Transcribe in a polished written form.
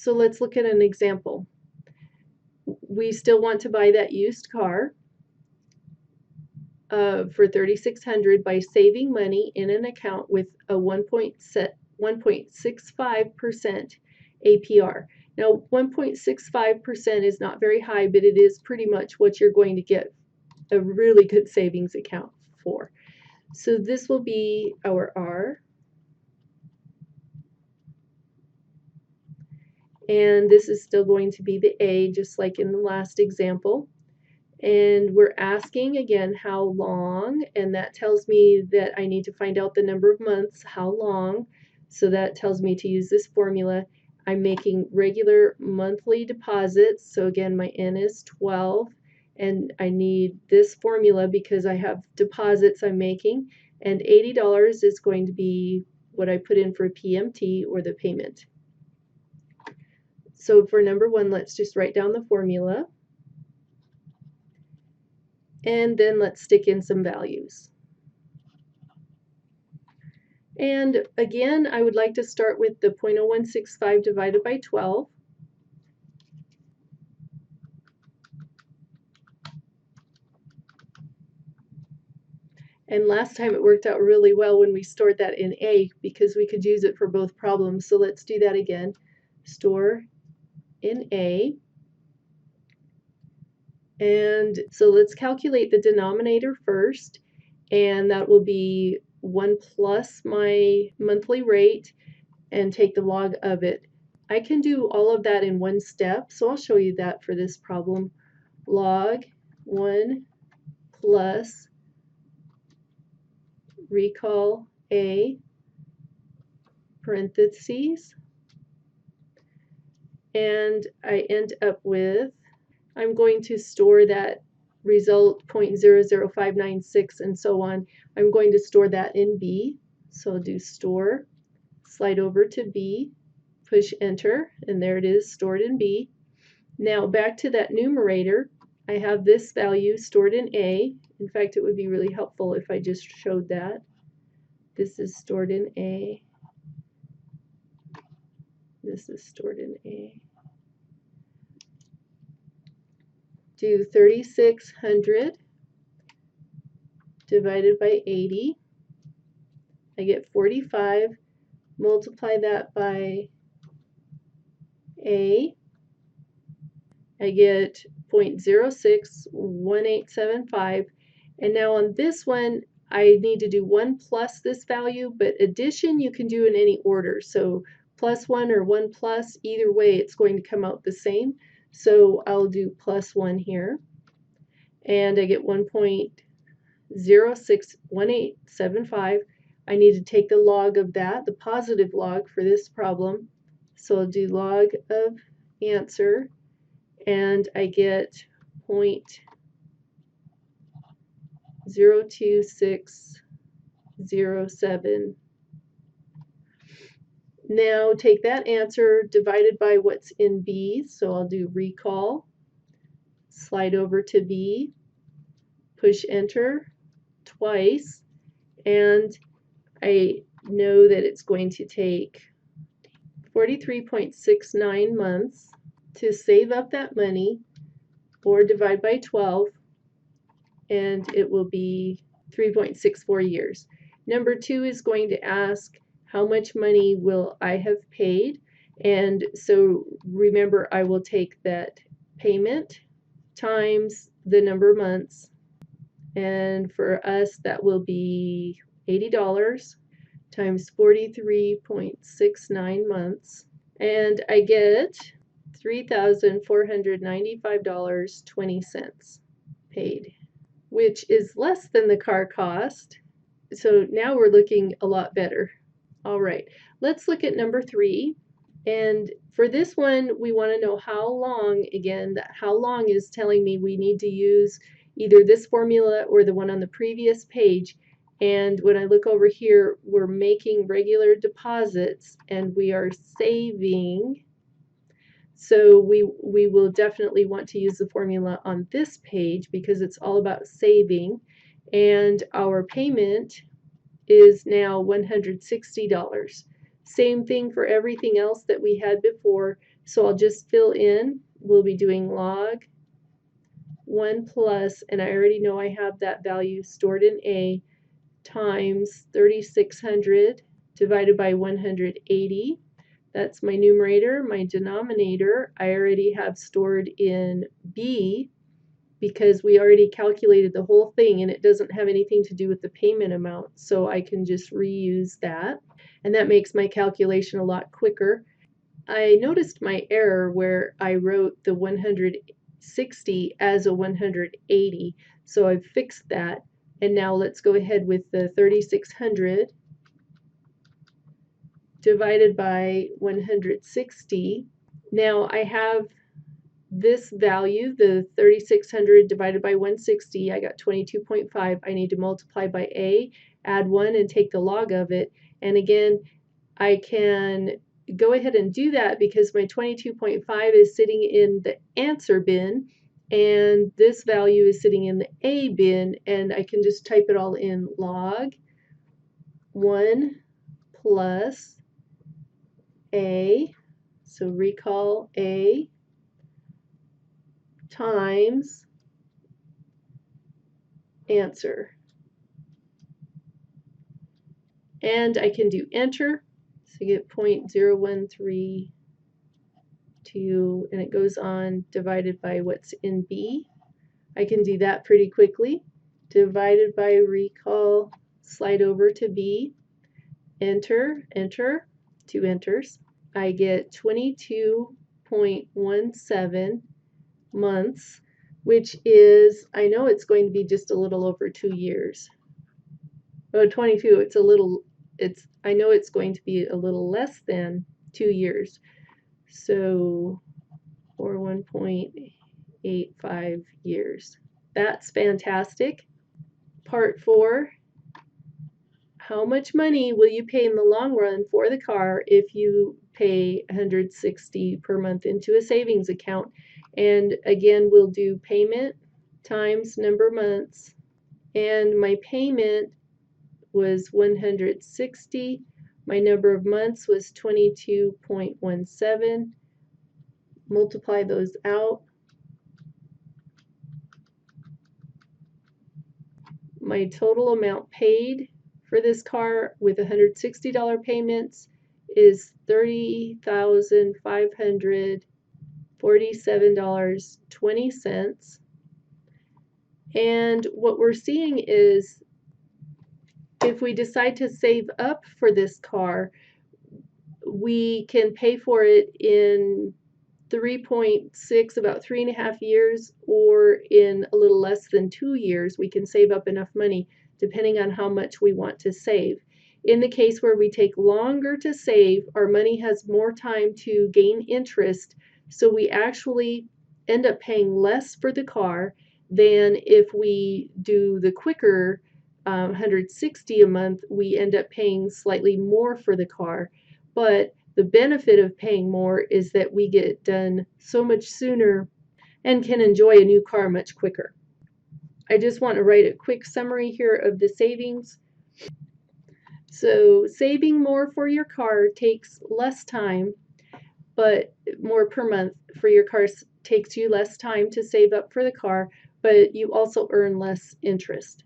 So let's look at an example. We still want to buy that used car for $3,600 by saving money in an account with a 1.65% APR. Now, 1.65% is not very high, but it is pretty much what you're going to get a really good savings account for. So this will be our R. And this is still going to be the A, just like in the last example. And we're asking again how long, and that tells me that I need to find out the number of months, how long. So that tells me to use this formula. I'm making regular monthly deposits. So again, my N is 12, and I need this formula because I have deposits I'm making, and $80 is going to be what I put in for PMT, or the payment. So for number 1, let's just write down the formula. And then let's stick in some values. And again, I would like to start with the 0.0165 divided by 12. And last time it worked out really well when we stored that in A, because we could use it for both problems. So let's do that again. Store in A. And so let's calculate the denominator first, and that will be 1 plus my monthly rate and take the log of it. I can do all of that in one step, so I'll show you that for this problem. Log 1 plus recall A, parentheses, and I end up with, I'm going to store that result 0.00596 and so on. I'm going to store that in B, so I'll do store, slide over to B, push enter, and there it is, stored in B. Now back to that numerator, I have this value stored in A. In fact, it would be really helpful if I just showed that. This is stored in A. This is stored in A. Do 3,600 divided by 80. I get 45. Multiply that by A. I get 0.061875. And now on this one, I need to do 1 plus this value, but addition you can do in any order. So plus 1 or 1 plus, either way it's going to come out the same. So I'll do plus 1 here, and I get 1.061875. I need to take the log of that, the positive log for this problem. So I'll do log of answer, and I get 0.02607. Now take that answer divided by what's in B, so I'll do recall, slide over to B, push enter twice, and I know that it's going to take 43.69 months to save up that money, or divide by 12, and it will be 3.64 years. Number 2 is going to ask, how much money will I have paid? And so remember, I will take that payment times the number of months, and for us that will be $80 times 43.69 months, and I get $3,495.20 paid, which is less than the car cost. So now we're looking a lot better. All right, let's look at number 3. And for this one, we want to know how long. Again, that how long is telling me we need to use either this formula or the one on the previous page. And when I look over here, we're making regular deposits and we are saving. So we will definitely want to use the formula on this page because it's all about saving. And our payment is now $160. Same thing for everything else that we had before. So I'll just fill in. We'll be doing log 1 plus, and I already know I have that value stored in A, times 3,600 divided by 180. That's my numerator. My denominator I already have stored in B, because we already calculated the whole thing and it doesn't have anything to do with the payment amount, so I can just reuse that, and that makes my calculation a lot quicker. I noticed my error where I wrote the 160 as a 180, so I've fixed that. And now let's go ahead with the 3,600 divided by 160. Now I have this value, the 3,600 divided by 160, I got 22.5. I need to multiply by A, add 1, and take the log of it. And again, I can go ahead and do that because my 22.5 is sitting in the answer bin, and this value is sitting in the A bin, and I can just type it all in: log 1 plus A, so recall A, times answer. And I can do enter, so you get 0.0132, and it goes on divided by what's in B. I can do that pretty quickly. Divided by recall, slide over to B, enter, enter, 2 enters. I get 22.17 months, which is, I know it's going to be just a little over 2 years. Oh, 22, I know it's going to be a little less than 2 years. So, or 1.85 years. That's fantastic. Part 4, how much money will you pay in the long run for the car if you pay $160 per month into a savings account? And again, we'll do payment times number of months, and my payment was $160. My number of months was 22.17. Multiply those out. My total amount paid for this car with $160 payments is $30,547.20. And what we're seeing is, if we decide to save up for this car, we can pay for it in 3.6, about 3.5 years, or in a little less than 2 years. We can save up enough money depending on how much we want to save. In the case where we take longer to save, our money has more time to gain interest, so we actually end up paying less for the car than if we do the quicker 160 a month. We end up paying slightly more for the car, but the benefit of paying more is that we get it done so much sooner and can enjoy a new car much quicker. I just want to write a quick summary here of the savings. So saving more for your car takes less time, but more per month for your car takes you less time to save up for the car, but you also earn less interest.